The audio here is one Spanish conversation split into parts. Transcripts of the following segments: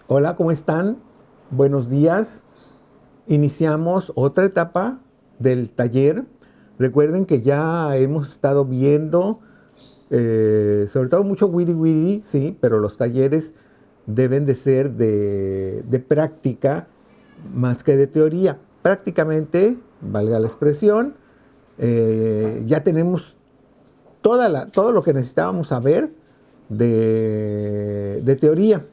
Hola, ¿cómo están? Buenos días. Iniciamos otra etapa del taller. Recuerden que ya hemos estado viendo, sobre todo mucho wiri wiri, sí, pero los talleres deben de ser de práctica más que de teoría. Prácticamente, valga la expresión, ya tenemos todo lo que necesitábamos saber de teoría.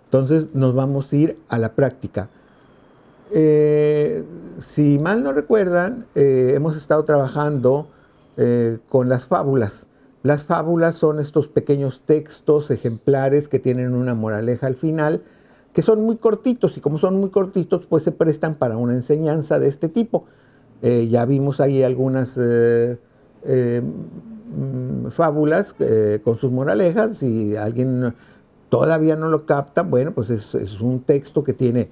Entonces nos vamos a ir a la práctica. Si mal no recuerdan, hemos estado trabajando con las fábulas. Las fábulas son estos pequeños textos ejemplares que tienen una moraleja al final, que son muy cortitos y como son muy cortitos, pues se prestan para una enseñanza de este tipo. Ya vimos ahí algunas fábulas con sus moralejas. Si alguien todavía no lo capta, bueno, pues es un texto que tiene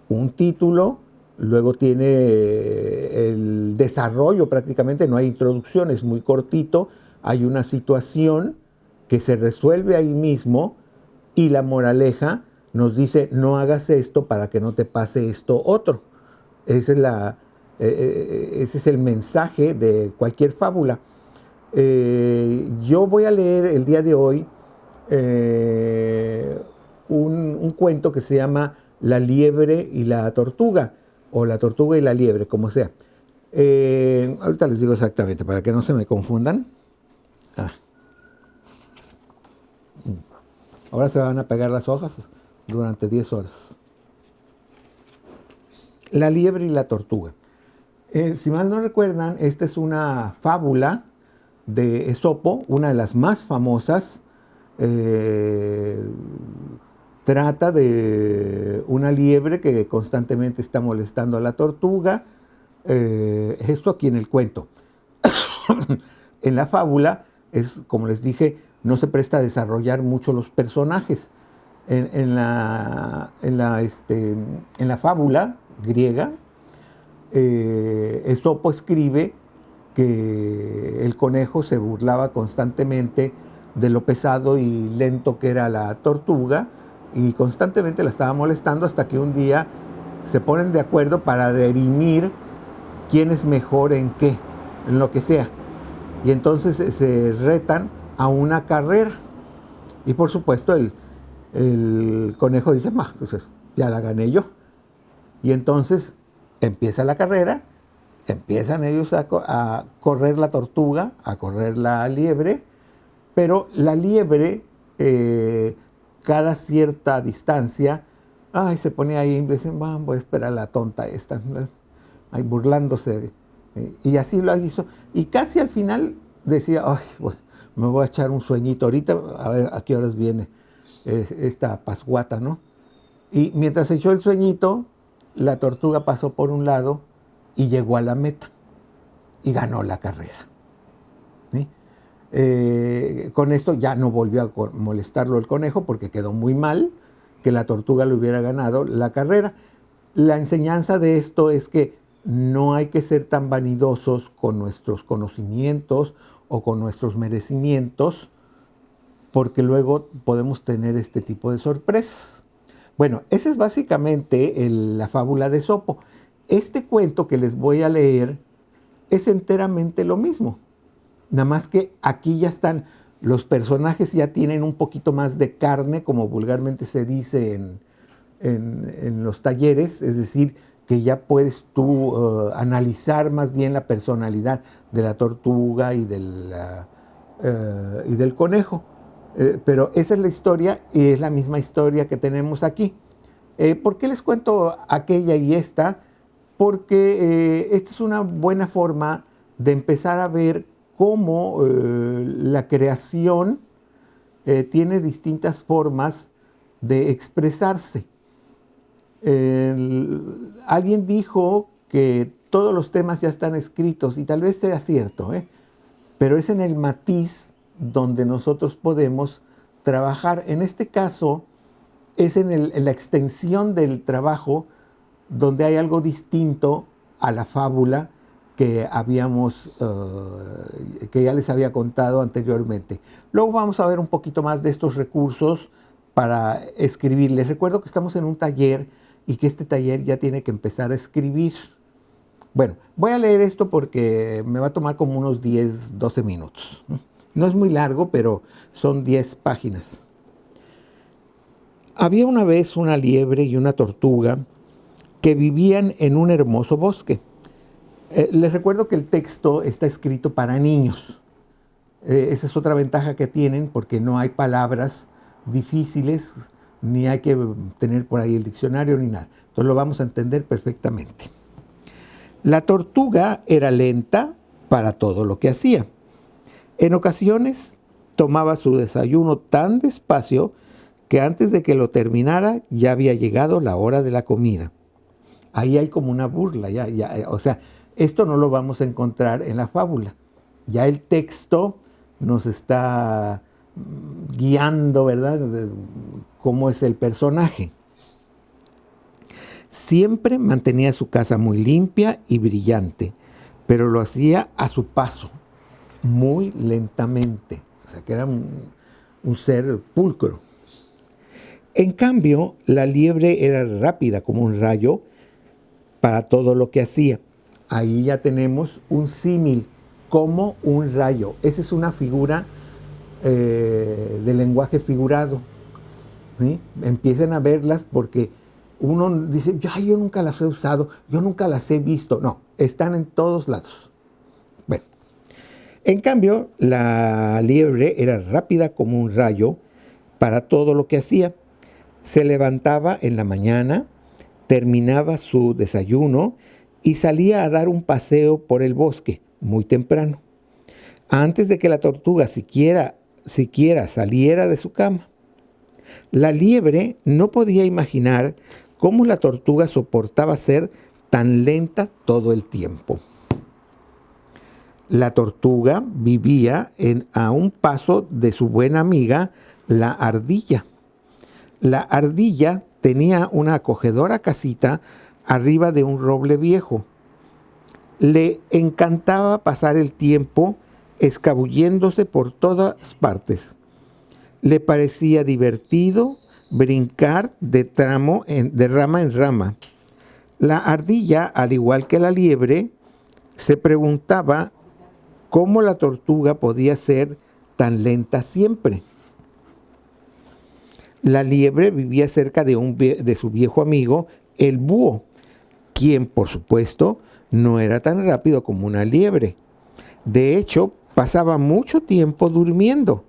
un título, luego tiene el desarrollo prácticamente, no hay introducción, es muy cortito, hay una situación que se resuelve ahí mismo y la moraleja nos dice no hagas esto para que no te pase esto otro. Esa es ese es el mensaje de cualquier fábula. Yo voy a leer el día de hoy un cuento que se llama La liebre y la tortuga, o La tortuga y la liebre, como sea. Ahorita les digo exactamente, para que no se me confundan. Ah, ahora se van a pegar las hojas durante 10 horas. La liebre y la tortuga. Si mal no recuerdan, esta es una fábula de Esopo, una de las más famosas. Eh, Trata de una liebre que constantemente está molestando a la tortuga. Esto aquí en el cuento. En la fábula, es como les dije, no se presta a desarrollar mucho los personajes. En la fábula griega, Esopo escribe que el conejo se burlaba constantemente de lo pesado y lento que era la tortuga y constantemente la estaba molestando hasta que un día se ponen de acuerdo para dirimir quién es mejor en qué, en lo que sea. Y entonces se retan a una carrera. Y por supuesto el conejo dice, pues ya la gané yo. Y entonces empieza la carrera, empiezan ellos a correr la tortuga, a correr la liebre, pero la liebre, cada cierta distancia, se pone ahí y dicen, voy a esperar a la tonta esta, ahí burlándose. Y así lo hizo. Y casi al final decía, pues, me voy a echar un sueñito ahorita, a ver a qué horas viene esta pasguata, ¿no? Y mientras se echó el sueñito, la tortuga pasó por un lado y llegó a la meta y ganó la carrera. ¿Sí? Con esto ya no volvió a molestarlo el conejo porque quedó muy mal que la tortuga le hubiera ganado la carrera. La enseñanza de esto es que no hay que ser tan vanidosos con nuestros conocimientos o con nuestros merecimientos porque luego podemos tener este tipo de sorpresas. Bueno, esa es básicamente la fábula de Esopo. Este cuento que les voy a leer es enteramente lo mismo. Nada más que aquí ya están, los personajes ya tienen un poquito más de carne, como vulgarmente se dice en los talleres, es decir, que ya puedes tú analizar más bien la personalidad de la tortuga y del conejo. Pero esa es la historia y es la misma historia que tenemos aquí. ¿Por qué les cuento aquella y esta? Porque esta es una buena forma de empezar a ver cómo la creación tiene distintas formas de expresarse. Alguien dijo que todos los temas ya están escritos y tal vez sea cierto, pero es en el matiz donde nosotros podemos trabajar. En este caso, es en la extensión del trabajo donde hay algo distinto a la fábula que que ya les había contado anteriormente. Luego vamos a ver un poquito más de estos recursos para escribir. Les recuerdo que estamos en un taller y que este taller ya tiene que empezar a escribir. Bueno, voy a leer esto porque me va a tomar como unos 10, 12 minutos. No es muy largo, pero son 10 páginas. Había una vez una liebre y una tortuga que vivían en un hermoso bosque. Les recuerdo que el texto está escrito para niños. Esa es otra ventaja que tienen porque no hay palabras difíciles, ni hay que tener por ahí el diccionario ni nada. Entonces lo vamos a entender perfectamente. La tortuga era lenta para todo lo que hacía. En ocasiones tomaba su desayuno tan despacio que antes de que lo terminara ya había llegado la hora de la comida. Ahí hay como una burla, o sea, esto no lo vamos a encontrar en la fábula. Ya el texto nos está guiando, ¿verdad?, de cómo es el personaje. Siempre mantenía su casa muy limpia y brillante, pero lo hacía a su paso, muy lentamente. O sea, que era un ser pulcro. En cambio, la liebre era rápida como un rayo para todo lo que hacía. Ahí ya tenemos un símil, como un rayo. Esa es una figura de lenguaje figurado. ¿Sí? Empiecen a verlas porque uno dice, yo nunca las he usado, yo nunca las he visto. No, están en todos lados. Bueno, en cambio, la liebre era rápida como un rayo para todo lo que hacía. Se levantaba en la mañana, terminaba su desayuno y salía a dar un paseo por el bosque muy temprano, antes de que la tortuga siquiera saliera de su cama. La liebre no podía imaginar cómo la tortuga soportaba ser tan lenta todo el tiempo. La tortuga vivía a un paso de su buena amiga, la ardilla. La ardilla tenía una acogedora casita arriba de un roble viejo. Le encantaba pasar el tiempo escabulléndose por todas partes. Le parecía divertido brincar de rama en rama. La ardilla, al igual que la liebre, se preguntaba cómo la tortuga podía ser tan lenta siempre. La liebre vivía cerca de su viejo amigo, el búho, quien, por supuesto, no era tan rápido como una liebre. De hecho, pasaba mucho tiempo durmiendo.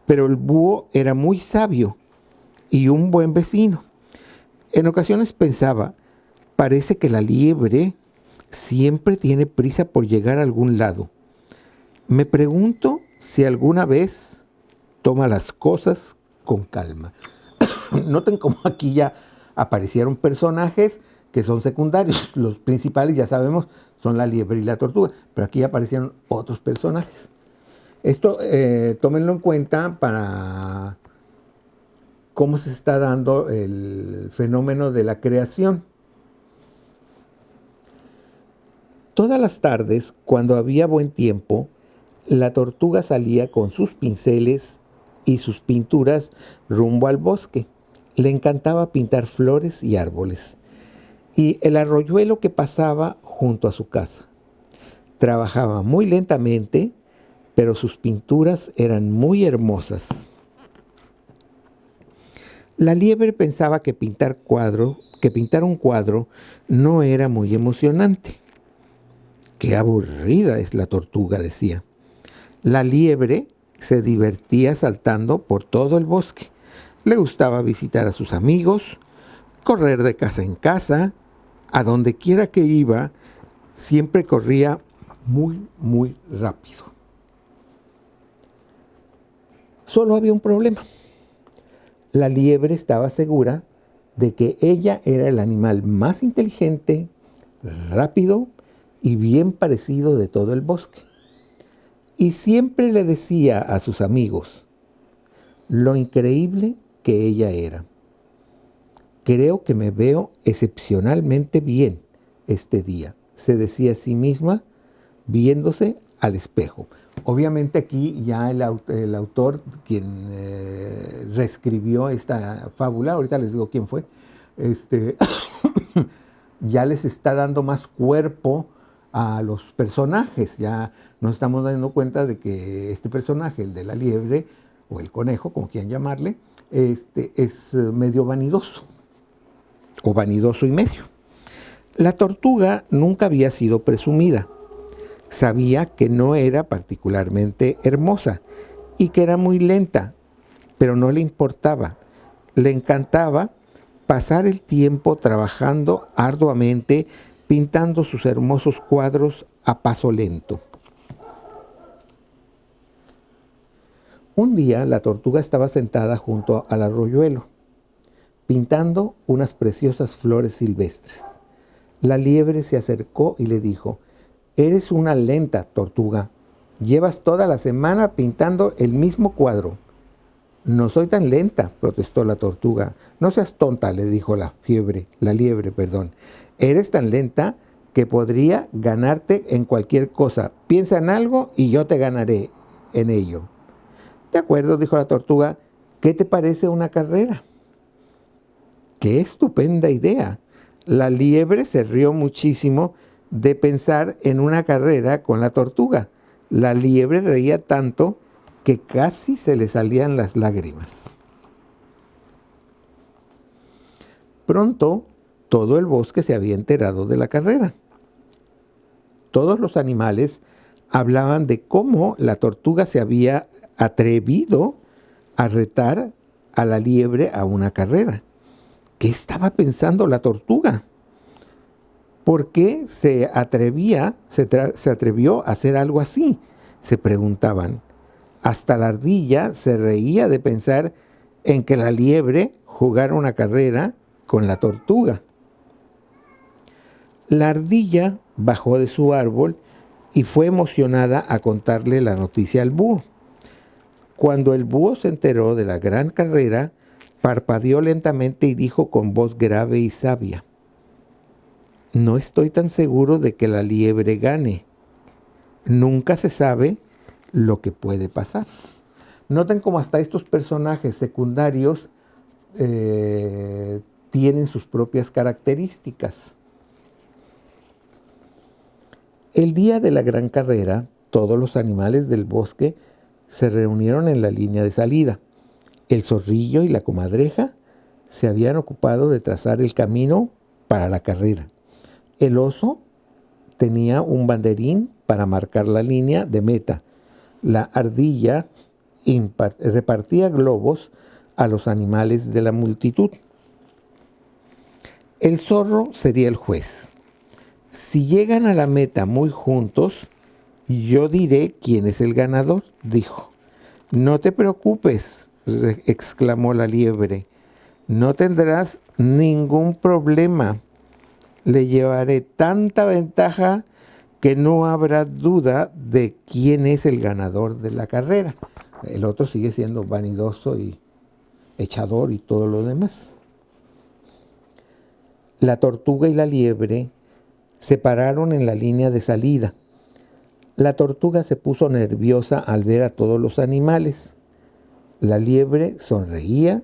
Pero el búho era muy sabio y un buen vecino. En ocasiones pensaba, parece que la liebre siempre tiene prisa por llegar a algún lado. Me pregunto si alguna vez toma las cosas con calma. Noten cómo aquí ya aparecieron personajes que son secundarios. Los principales, ya sabemos, son la liebre y la tortuga, pero aquí aparecieron otros personajes. Esto tómenlo en cuenta para cómo se está dando el fenómeno de la creación. Todas las tardes, cuando había buen tiempo, la tortuga salía con sus pinceles y sus pinturas rumbo al bosque. Le encantaba pintar flores y árboles y el arroyuelo que pasaba junto a su casa. Trabajaba muy lentamente, pero sus pinturas eran muy hermosas. La liebre pensaba que pintar un cuadro no era muy emocionante. Qué aburrida es la tortuga, decía. La liebre se divertía saltando por todo el bosque. Le gustaba visitar a sus amigos, correr de casa en casa, a donde quiera que iba, siempre corría muy, muy rápido. Solo había un problema. La liebre estaba segura de que ella era el animal más inteligente, rápido y bien parecido de todo el bosque. Y siempre le decía a sus amigos lo increíble que ella era. Creo que me veo excepcionalmente bien este día, se decía a sí misma viéndose al espejo. Obviamente aquí ya el autor, quien reescribió esta fábula, ahorita les digo quién fue, ya les está dando más cuerpo a los personajes. Ya nos estamos dando cuenta de que este personaje, el de la liebre o el conejo, como quieran llamarle, es medio vanidoso, o vanidoso y medio. La tortuga nunca había sido presumida. Sabía que no era particularmente hermosa y que era muy lenta, pero no le importaba. Le encantaba pasar el tiempo trabajando arduamente, pintando sus hermosos cuadros a paso lento. Un día la tortuga estaba sentada junto al arroyuelo, pintando unas preciosas flores silvestres. La liebre se acercó y le dijo: «Eres una lenta, tortuga. Llevas toda la semana pintando el mismo cuadro». «No soy tan lenta», protestó la tortuga. «No seas tonta», le dijo la liebre. «Eres tan lenta que podría ganarte en cualquier cosa. Piensa en algo y yo te ganaré en ello». «De acuerdo», dijo la tortuga. «¿Qué te parece una carrera?» «Qué estupenda idea». La liebre se rió muchísimo de pensar en una carrera con la tortuga. La liebre reía tanto que casi se le salían las lágrimas. Pronto, todo el bosque se había enterado de la carrera. Todos los animales hablaban de cómo la tortuga se había atrevido a retar a la liebre a una carrera. ¿Qué estaba pensando la tortuga? ¿Por qué se atrevió a hacer algo así?, se preguntaban. Hasta la ardilla se reía de pensar en que la liebre jugara una carrera con la tortuga. La ardilla bajó de su árbol y fue emocionada a contarle la noticia al búho. Cuando el búho se enteró de la gran carrera, parpadeó lentamente y dijo con voz grave y sabia: «No estoy tan seguro de que la liebre gane. Nunca se sabe lo que puede pasar». Noten cómo hasta estos personajes secundarios tienen sus propias características. El día de la gran carrera, todos los animales del bosque se reunieron en la línea de salida. El zorrillo y la comadreja se habían ocupado de trazar el camino para la carrera. El oso tenía un banderín para marcar la línea de meta. La ardilla repartía globos a los animales de la multitud. El zorro sería el juez. «Si llegan a la meta muy juntos, yo diré quién es el ganador», dijo. «No te preocupes», exclamó la liebre. «No tendrás ningún problema. Le llevaré tanta ventaja que no habrá duda de quién es el ganador de la carrera». El otro sigue siendo vanidoso y echador y todo lo demás. La tortuga y la liebre se pararon en la línea de salida. La tortuga se puso nerviosa al ver a todos los animales. La liebre sonreía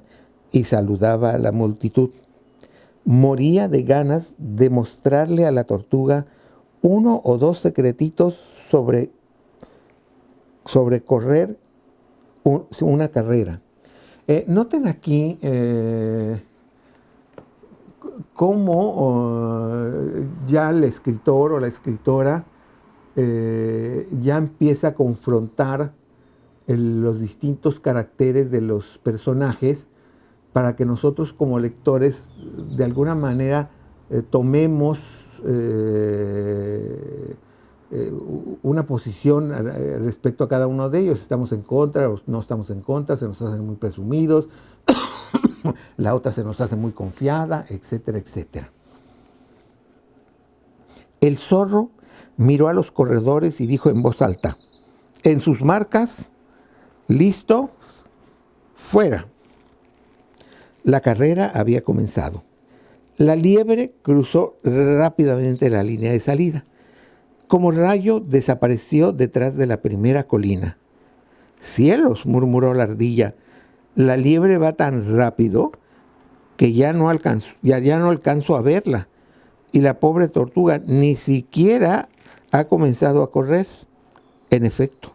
y saludaba a la multitud. Moría de ganas de mostrarle a la tortuga 1 o 2 secretitos sobre correr una carrera. Noten aquí cómo ya el escritor o la escritora ya empieza a confrontar los distintos caracteres de los personajes para que nosotros como lectores de alguna manera tomemos una posición respecto a cada uno de ellos. ¿Estamos en contra o no estamos en contra? ¿Se nos hacen muy presumidos? La otra se nos hace muy confiada, etcétera, etcétera. El zorro miró a los corredores y dijo en voz alta: «En sus marcas, listo, fuera». La carrera había comenzado. La liebre cruzó rápidamente la línea de salida. Como rayo desapareció detrás de la primera colina. «Cielos», murmuró la ardilla, «la liebre va tan rápido que ya no alcanzo a verla, y la pobre tortuga ni siquiera ha comenzado a correr». En efecto,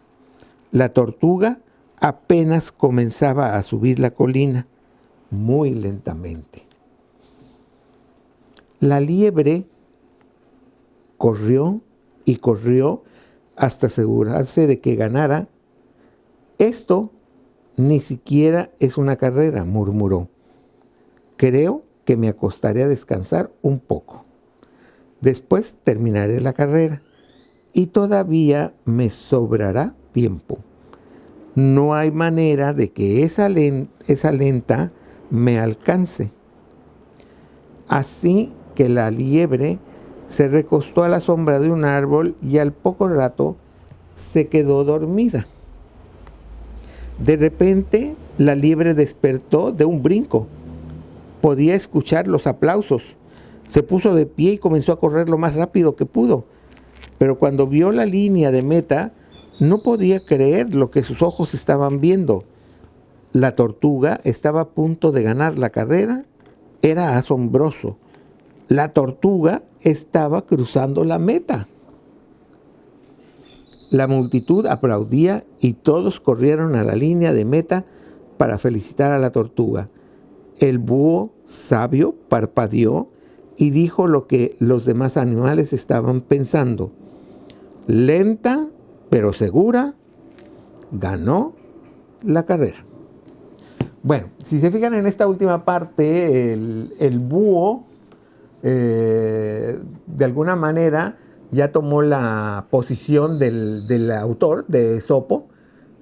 la tortuga apenas comenzaba a subir la colina, muy lentamente. La liebre corrió y corrió hasta asegurarse de que ganara. «Esto ni siquiera es una carrera», murmuró. «Creo que me acostaré a descansar un poco. Después terminaré la carrera y todavía me sobrará tiempo. No hay manera de que esa lenta me alcance». Así que la liebre se recostó a la sombra de un árbol y al poco rato se quedó dormida. De repente, la liebre despertó de un brinco. Podía escuchar los aplausos. Se puso de pie y comenzó a correr lo más rápido que pudo. Pero cuando vio la línea de meta, no podía creer lo que sus ojos estaban viendo. La tortuga estaba a punto de ganar la carrera. Era asombroso. La tortuga estaba cruzando la meta. La multitud aplaudía y todos corrieron a la línea de meta para felicitar a la tortuga. El búho sabio parpadeó y dijo lo que los demás animales estaban pensando. Lenta, pero segura, ganó la carrera. Bueno, si se fijan en esta última parte, el búho, de alguna manera, ya tomó la posición del autor, de Esopo,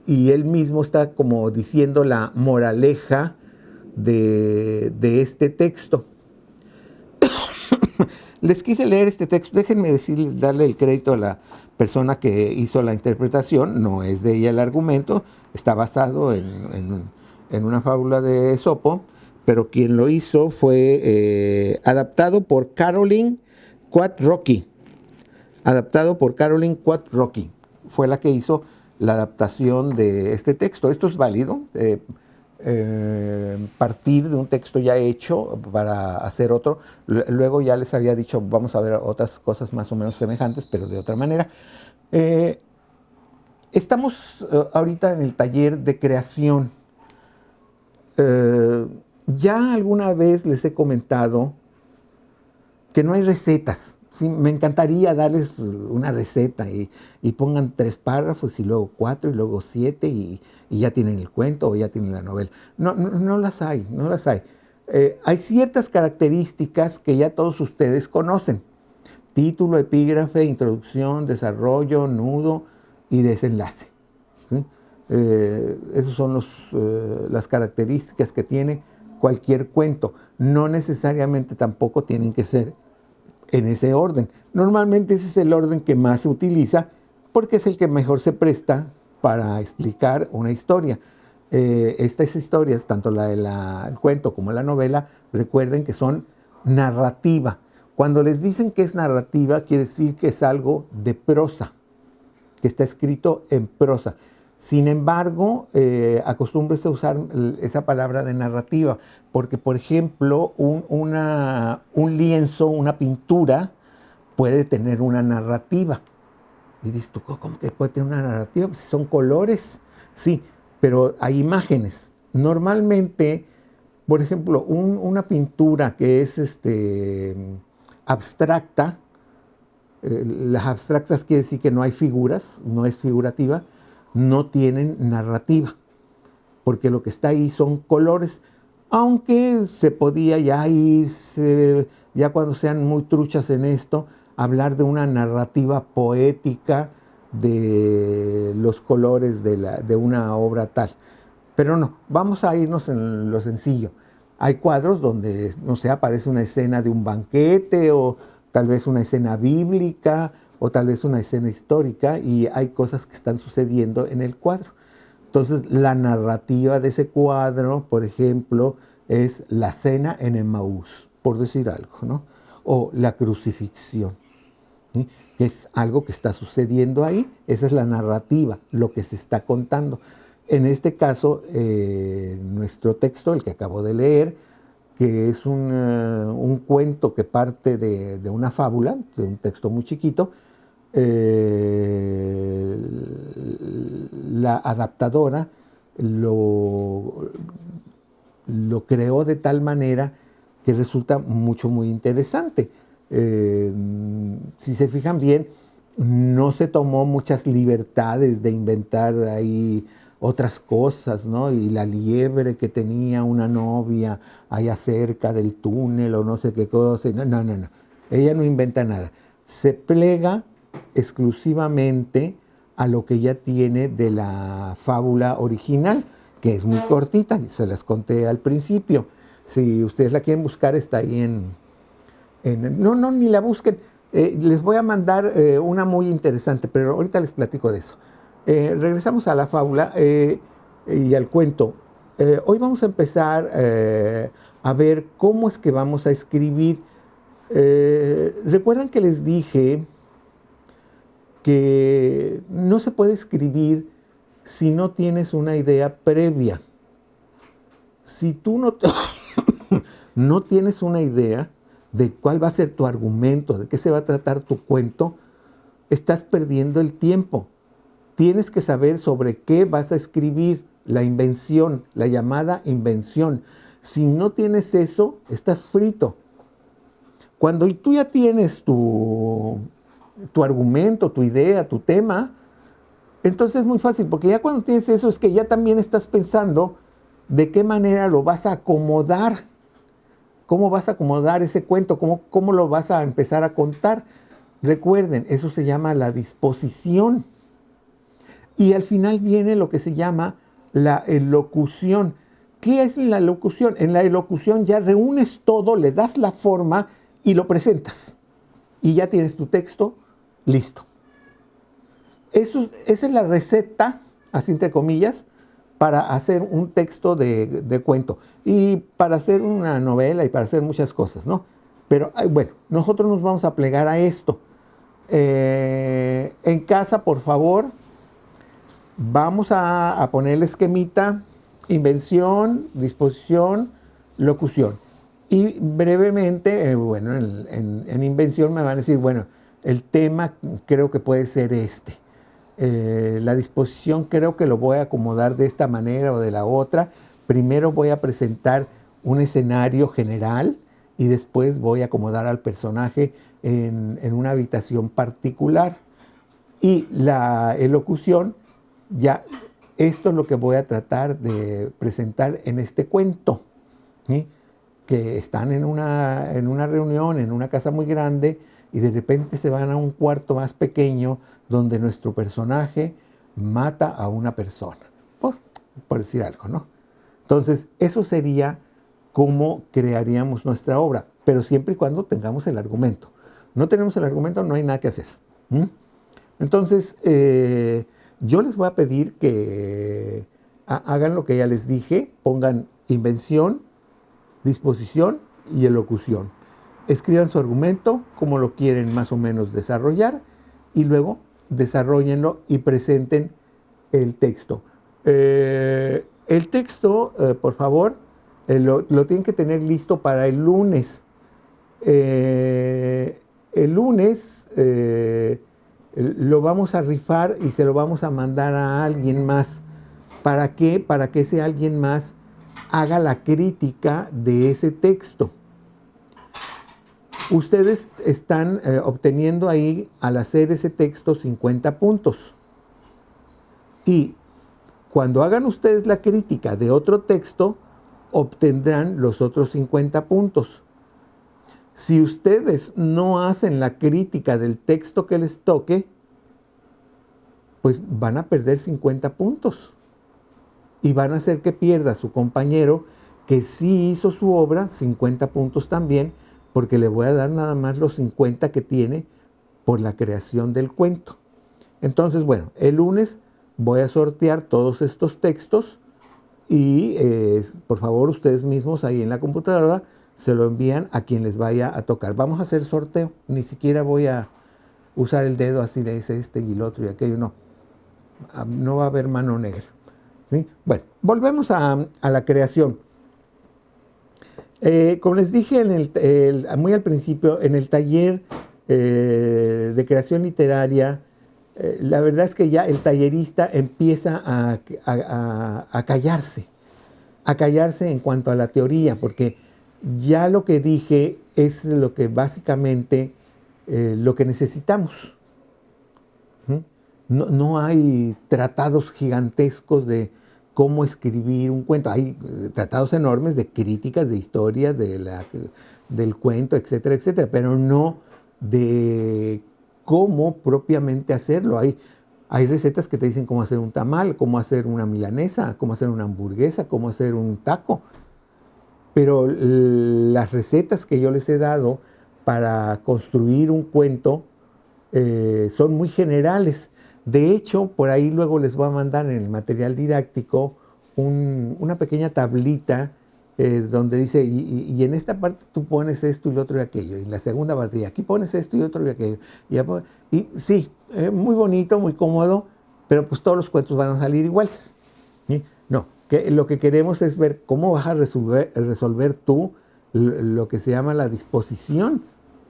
y él mismo está como diciendo la moraleja de este texto. Les quise leer este texto, déjenme darle el crédito a la persona que hizo la interpretación, no es de ella el argumento, está basado en una fábula de Esopo, pero quien lo hizo fue adaptado por Caroline Quattrocchi. Fue la que hizo la adaptación de este texto. Esto es válido, partir de un texto ya hecho para hacer otro. Luego ya les había dicho, vamos a ver otras cosas más o menos semejantes, pero de otra manera. Estamos ahorita en el taller de creación. Ya alguna vez les he comentado que no hay recetas. Sí, me encantaría darles una receta y pongan 3 párrafos y luego 4 y luego 7 y ya tienen el cuento o ya tienen la novela. No las hay. Hay ciertas características que ya todos ustedes conocen. Título, epígrafe, introducción, desarrollo, nudo y desenlace. ¿Sí? Esas son las características que tiene cualquier cuento. No necesariamente tampoco tienen que ser en ese orden. Normalmente ese es el orden que más se utiliza porque es el que mejor se presta para explicar una historia. Estas historias, tanto la del cuento como la novela, recuerden que son narrativa. Cuando les dicen que es narrativa, quiere decir que es algo de prosa, que está escrito en prosa. Sin embargo, acostúmbrese a usar esa palabra de narrativa, porque, por ejemplo, un lienzo, una pintura, puede tener una narrativa. Y dices tú, ¿cómo que puede tener una narrativa? Pues son colores, sí, pero hay imágenes. Normalmente, por ejemplo, una pintura que es abstracta, las abstractas quiere decir que no hay figuras, no es figurativa, no tienen narrativa, porque lo que está ahí son colores, aunque se podía ya irse, ya cuando sean muy truchas en esto, hablar de una narrativa poética de los colores de una obra tal. Pero no, vamos a irnos en lo sencillo. Hay cuadros donde, no sé, aparece una escena de un banquete o tal vez una escena bíblica o tal vez una escena histórica y hay cosas que están sucediendo en el cuadro. Entonces, la narrativa de ese cuadro, por ejemplo, es la cena en Emaús, por decir algo, ¿no? O la crucifixión, ¿sí? que es algo que está sucediendo ahí. Esa es la narrativa, lo que se está contando. En este caso, nuestro texto, el que acabo de leer, que es un cuento que parte de una fábula, de un texto muy chiquito, la adaptadora lo creó de tal manera que resulta muy interesante. Si se fijan bien, no se tomó muchas libertades de inventar ahí otras cosas, ¿no? Y la liebre que tenía una novia allá cerca del túnel o no sé qué cosa. No. Ella no inventa nada. Se plega exclusivamente a lo que ya tiene de la fábula original, que es muy cortita, y se las conté al principio. Si ustedes la quieren buscar, está ahí no, ni la busquen. Les voy a mandar una muy interesante, pero ahorita les platico de eso. Regresamos a la fábula y al cuento. Hoy vamos a empezar a ver cómo es que vamos a escribir. ¿Recuerdan que les dije que no se puede escribir si no tienes una idea previa? Si tú no tienes una idea de cuál va a ser tu argumento, de qué se va a tratar tu cuento, estás perdiendo el tiempo. Tienes que saber sobre qué vas a escribir, la invención, la llamada invención. Si no tienes eso, estás frito. Cuando tú ya tienes tu argumento, tu idea, tu tema, entonces es muy fácil, porque ya cuando tienes eso es que ya también estás pensando de qué manera lo vas a acomodar. ¿Cómo vas a acomodar ese cuento? ¿Cómo lo vas a empezar a contar? Recuerden, eso se llama la disposición. Y al final viene lo que se llama la elocución. ¿Qué es la elocución? En la elocución ya reúnes todo, le das la forma y lo presentas. Y ya tienes tu texto listo. Esa es la receta, así entre comillas, para hacer un texto de cuento. Y para hacer una novela y para hacer muchas cosas, ¿no? Pero bueno, nosotros nos vamos a plegar a esto. En casa, por favor, vamos a poner el esquemita: invención, disposición, locución. Y brevemente, bueno, en invención me van a decir, bueno, el tema creo que puede ser este. La disposición creo que lo voy a acomodar de esta manera o de la otra. Primero voy a presentar un escenario general y después voy a acomodar al personaje en una habitación particular. Y la elocución, ya esto es lo que voy a tratar de presentar en este cuento, ¿sí? Que están en una reunión, en una casa muy grande, y de repente se van a un cuarto más pequeño donde nuestro personaje mata a una persona, por decir algo, ¿no? Entonces, eso sería cómo crearíamos nuestra obra, pero siempre y cuando tengamos el argumento. No tenemos el argumento, no hay nada que hacer. Entonces, yo les voy a pedir que hagan lo que ya les dije, pongan invención, disposición y elocución. Escriban su argumento, cómo lo quieren más o menos desarrollar, y luego desarróllenlo y presenten el texto. El texto, por favor, lo tienen que tener listo para el lunes. El lunes lo vamos a rifar y se lo vamos a mandar a alguien más. ¿Para qué? Para que ese alguien más haga la crítica de ese texto. Ustedes están obteniendo ahí, al hacer ese texto, 50 puntos. Y cuando hagan ustedes la crítica de otro texto, obtendrán los otros 50 puntos. Si ustedes no hacen la crítica del texto que les toque, pues van a perder 50 puntos. Y van a hacer que pierda su compañero, que sí hizo su obra, 50 puntos también, porque le voy a dar nada más los 50 que tiene por la creación del cuento. Entonces, bueno, el lunes voy a sortear todos estos textos y por favor ustedes mismos ahí en la computadora se lo envían a quien les vaya a tocar. Vamos a hacer sorteo, ni siquiera voy a usar el dedo así de ese, y el otro y aquello, no. No va a haber mano negra. ¿Sí? Bueno, volvemos a la creación. Como les dije muy al principio, en el taller de creación literaria, la verdad es que ya el tallerista empieza a callarse en cuanto a la teoría, porque ya lo que dije es lo que básicamente lo que necesitamos. No hay tratados gigantescos de cómo escribir un cuento. Hay tratados enormes de críticas de historia del cuento, etcétera, etcétera, pero no de cómo propiamente hacerlo. Hay recetas que te dicen cómo hacer un tamal, cómo hacer una milanesa, cómo hacer una hamburguesa, cómo hacer un taco. Pero las recetas que yo les he dado para construir un cuento son muy generales. De hecho, por ahí luego les voy a mandar en el material didáctico una pequeña tablita donde dice, y en esta parte tú pones esto y lo otro y aquello, y en la segunda parte, y aquí pones esto y otro y aquello. Y sí, muy bonito, muy cómodo, pero pues todos los cuentos van a salir iguales. ¿Sí? No, lo que queremos es ver cómo vas a resolver tú lo que se llama la disposición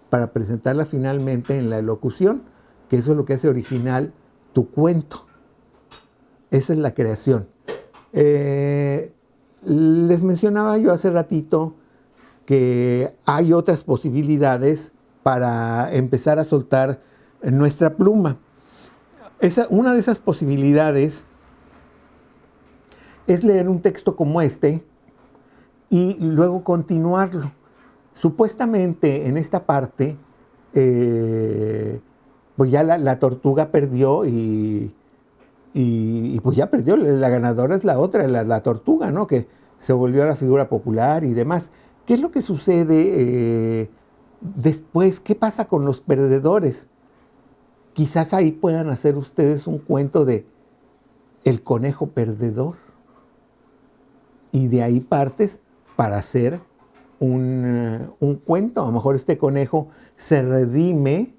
para presentarla finalmente en la elocución, que eso es lo que hace original tu cuento. Esa es la creación. Les mencionaba yo hace ratito que hay otras posibilidades para empezar a soltar nuestra pluma. Una de esas posibilidades es leer un texto como este y luego continuarlo. Supuestamente en esta parte, pues ya la tortuga perdió y pues ya perdió. La ganadora es la otra, la tortuga, ¿no? Que se volvió a la figura popular y demás. ¿Qué es lo que sucede después? ¿Qué pasa con los perdedores? Quizás ahí puedan hacer ustedes un cuento de el conejo perdedor. Y de ahí partes para hacer un cuento. A lo mejor este conejo se redime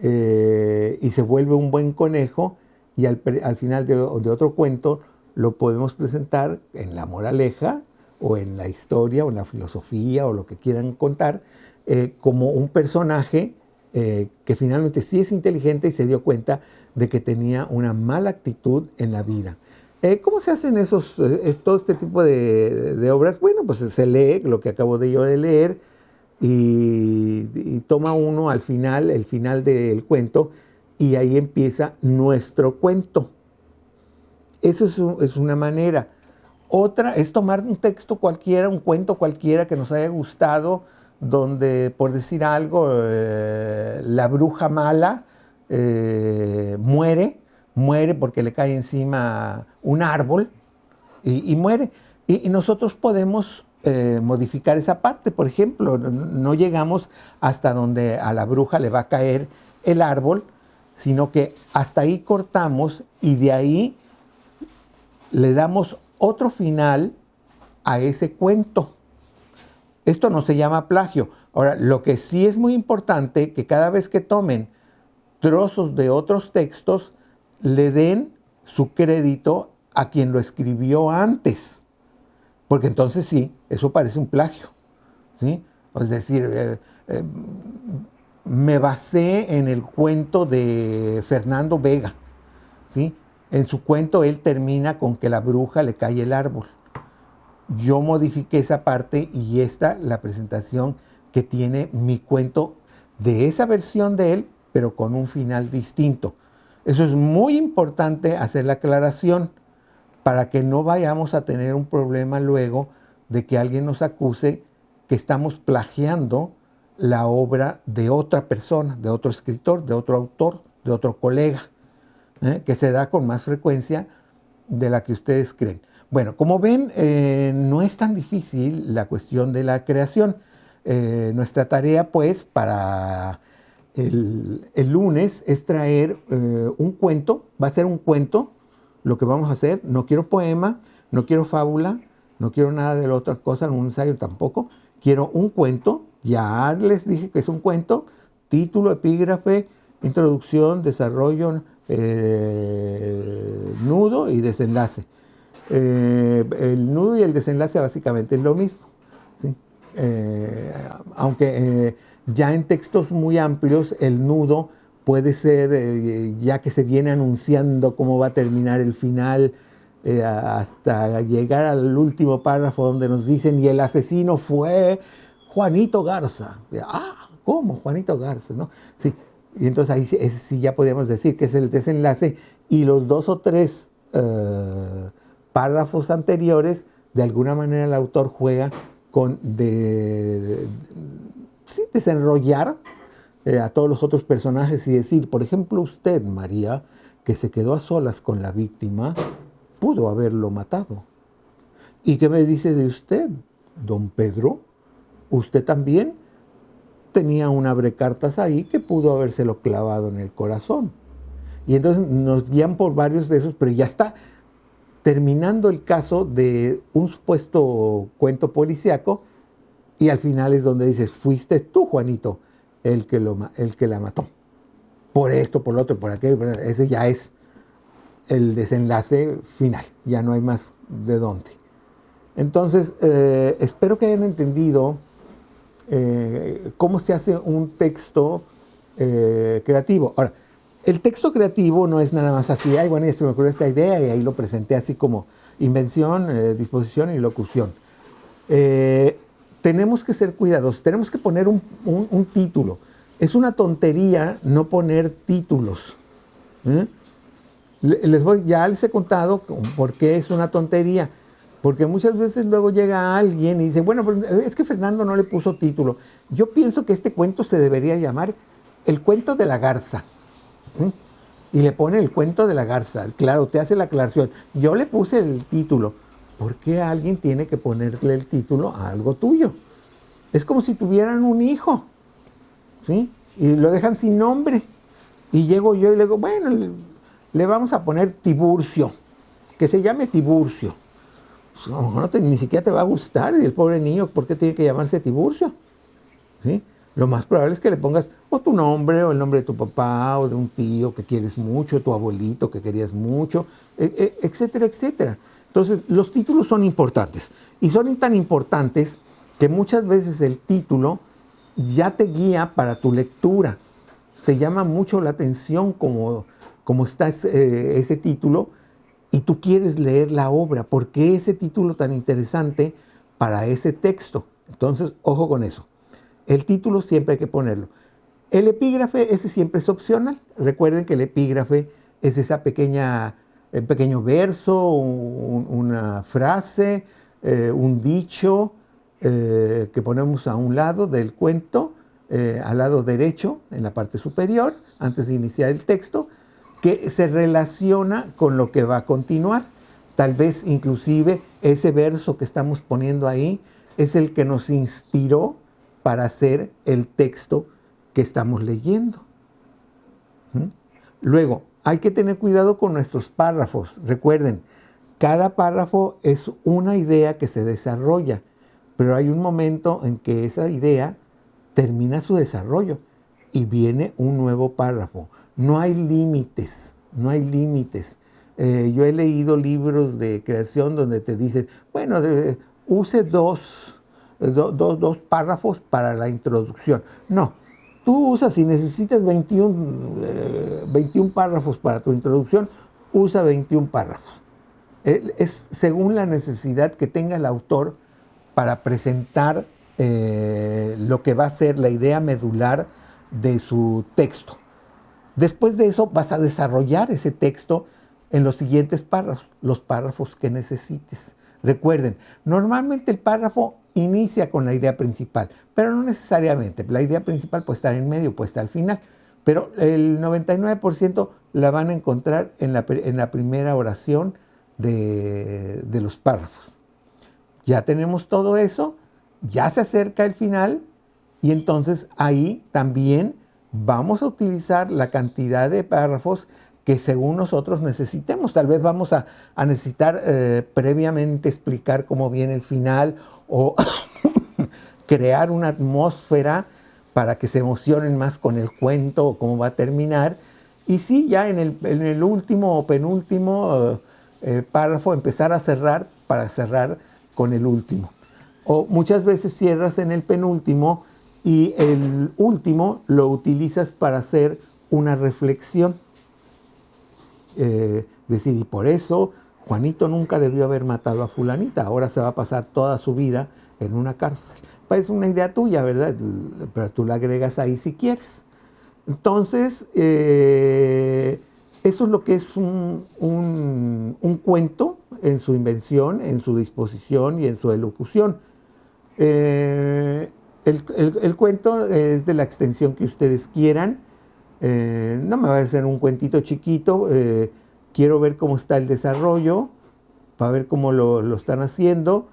y se vuelve un buen conejo, y al final de otro cuento lo podemos presentar en la moraleja o en la historia o en la filosofía o lo que quieran contar, como un personaje que finalmente sí es inteligente y se dio cuenta de que tenía una mala actitud en la vida. ¿Cómo se hacen todo este tipo de obras? Bueno, pues se lee lo que acabo de leer y toma uno al final, el final del cuento, y ahí empieza nuestro cuento. Eso es una manera. Otra es tomar un texto cualquiera, un cuento cualquiera que nos haya gustado, donde, por decir algo, la bruja mala muere porque le cae encima un árbol y muere. Y nosotros podemos modificar esa parte. Por ejemplo, no llegamos hasta donde a la bruja le va a caer el árbol, sino que hasta ahí cortamos y de ahí le damos otro final a ese cuento. Esto no se llama plagio. Ahora, lo que sí es muy importante, que cada vez que tomen trozos de otros textos, le den su crédito a quien lo escribió antes. Porque entonces sí, eso parece un plagio. ¿Sí? Es decir, me basé en el cuento de Fernando Vega. ¿Sí? En su cuento él termina con que la bruja le cae el árbol. Yo modifiqué esa parte y la presentación que tiene mi cuento de esa versión de él, pero con un final distinto. Eso es muy importante hacer la aclaración para que no vayamos a tener un problema luego de que alguien nos acuse que estamos plagiando la obra de otra persona, de otro escritor, de otro autor, de otro colega, que se da con más frecuencia de la que ustedes creen. Bueno, como ven, no es tan difícil la cuestión de la creación. Nuestra tarea, pues, para el lunes es traer un cuento. Va a ser un cuento lo que vamos a hacer. No quiero poema, no quiero fábula, no quiero nada de la otra cosa, un ensayo tampoco. Quiero un cuento. Ya les dije que es un cuento, título, epígrafe, Introducción, desarrollo, nudo y desenlace. El nudo y el desenlace básicamente es lo mismo, ¿sí? Aunque ya en textos muy amplios el nudo puede ser, ya que se viene anunciando cómo va a terminar el final, hasta llegar al último párrafo donde nos dicen, y el asesino fue Juanito Garza. ¿Cómo? Juanito Garza, ¿no? Sí. Y entonces ahí sí ya podemos decir que es el desenlace, y los 2 o 3 párrafos anteriores, de alguna manera el autor juega con desenrollar a todos los otros personajes y decir, por ejemplo, usted, María, que se quedó a solas con la víctima, pudo haberlo matado. ¿Y qué me dice de usted, don Pedro? Usted también tenía un abrecartas ahí que pudo habérselo clavado en el corazón. Y entonces nos guían por varios de esos, pero ya está terminando el caso de un supuesto cuento policíaco, y al final es donde dices, fuiste tú, Juanito, el que la mató. Por esto, por lo otro, por aquello, ese ya es el desenlace final, ya no hay más de dónde. Entonces, espero que hayan entendido cómo se hace un texto creativo. Ahora, el texto creativo no es nada más así, bueno, ya se me ocurrió esta idea y ahí lo presenté así como invención, disposición y locución. Tenemos que ser cuidadosos, tenemos que poner un título. Es una tontería no poner títulos. Ya les he contado por qué es una tontería. Porque muchas veces luego llega alguien y dice, bueno, es que Fernando no le puso título. Yo pienso que este cuento se debería llamar El cuento de la garza. Y le pone El cuento de la garza. Claro, te hace la aclaración. Yo le puse el título. ¿Por qué alguien tiene que ponerle el título a algo tuyo? Es como si tuvieran un hijo, ¿sí? Y lo dejan sin nombre. Y llego yo y le digo, bueno, le vamos a poner Tiburcio. Que se llame Tiburcio. No, ni siquiera te va a gustar. Y el pobre niño, ¿por qué tiene que llamarse Tiburcio? ¿Sí? Lo más probable es que le pongas o tu nombre, o el nombre de tu papá, o de un tío que quieres mucho, tu abuelito que querías mucho, etcétera, etcétera. Entonces, los títulos son importantes. Y son tan importantes que muchas veces el título ya te guía para tu lectura. Te llama mucho la atención como está ese título, y tú quieres leer la obra. ¿Por qué ese título tan interesante para ese texto? Entonces, ojo con eso. El título siempre hay que ponerlo. El epígrafe, ese siempre es opcional. Recuerden que el epígrafe es ese pequeño verso, una frase, un dicho que ponemos a un lado del cuento, al lado derecho, en la parte superior, antes de iniciar el texto, que se relaciona con lo que va a continuar. Tal vez inclusive ese verso que estamos poniendo ahí es el que nos inspiró para hacer el texto que estamos leyendo. Luego, hay que tener cuidado con nuestros párrafos. Recuerden, cada párrafo es una idea que se desarrolla, pero hay un momento en que esa idea termina su desarrollo y viene un nuevo párrafo. No hay límites, no hay límites. Yo he leído libros de creación donde te dicen, bueno, use dos párrafos para la introducción. No, tú usas, si necesitas 21 párrafos para tu introducción, usa 21 párrafos. Es según la necesidad que tenga el autor para presentar lo que va a ser la idea medular de su texto. Después de eso vas a desarrollar ese texto en los siguientes párrafos, los párrafos que necesites. Recuerden, normalmente el párrafo inicia con la idea principal, pero no necesariamente. La idea principal puede estar en medio, puede estar al final, pero el 99% la van a encontrar en la primera oración de los párrafos. Ya tenemos todo eso, ya se acerca el final, y entonces ahí también vamos a utilizar la cantidad de párrafos que según nosotros necesitemos. Tal vez vamos a necesitar previamente explicar cómo viene el final, o crear una atmósfera para que se emocionen más con el cuento o cómo va a terminar. Y sí, ya en el último o penúltimo párrafo empezar a cerrar para cerrar con el último. O muchas veces cierras en el penúltimo y el último lo utilizas para hacer una reflexión. Decir, y por eso Juanito nunca debió haber matado a fulanita, ahora se va a pasar toda su vida en una cárcel. Pues es una idea tuya, ¿verdad? Pero tú la agregas ahí si quieres. Entonces, eso es lo que es un cuento en su invención, en su disposición y en su elocución. El cuento es de la extensión que ustedes quieran. No me va a hacer un cuentito chiquito. Quiero ver cómo está el desarrollo, para ver cómo lo están haciendo.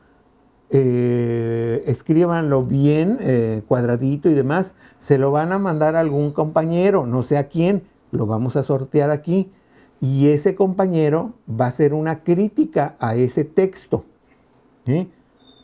Escríbanlo bien, cuadradito y demás. Se lo van a mandar a algún compañero, no sé a quién, lo vamos a sortear aquí. Y ese compañero va a hacer una crítica a ese texto.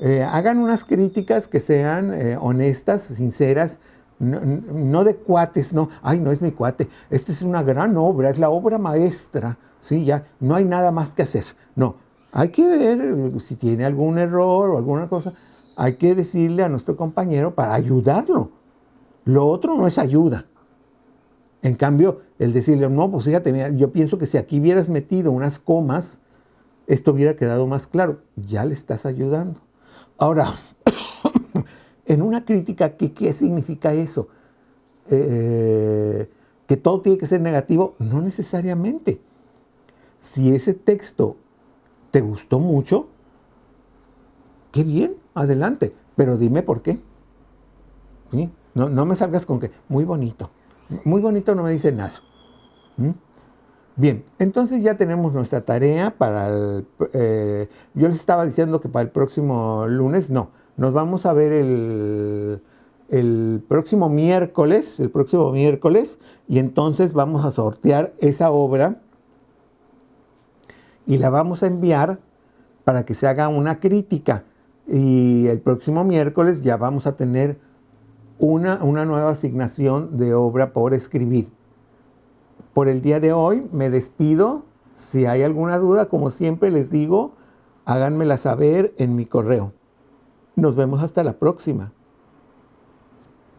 Hagan unas críticas que sean honestas, sinceras, no de cuates, no, ay, no es mi cuate, esta es una gran obra, es la obra maestra, ¿sí? Ya no hay nada más que hacer, no, hay que ver si tiene algún error o alguna cosa, hay que decirle a nuestro compañero para ayudarlo, lo otro no es ayuda. En cambio, el decirle, no, pues fíjate, mira, yo pienso que si aquí hubieras metido unas comas, esto hubiera quedado más claro, ya le estás ayudando. Ahora, en una crítica, ¿qué significa eso? ¿Que todo tiene que ser negativo? No necesariamente. Si ese texto te gustó mucho, qué bien, adelante, pero dime por qué. ¿Sí? No me salgas con que muy bonito. Muy bonito no me dice nada. Bien, entonces ya tenemos nuestra tarea para yo les estaba diciendo que para el próximo lunes, no, nos vamos a ver el próximo miércoles, y entonces vamos a sortear esa obra y la vamos a enviar para que se haga una crítica. Y el próximo miércoles ya vamos a tener una nueva asignación de obra por escribir. Por el día de hoy me despido. Si hay alguna duda, como siempre les digo, háganmela saber en mi correo. Nos vemos hasta la próxima.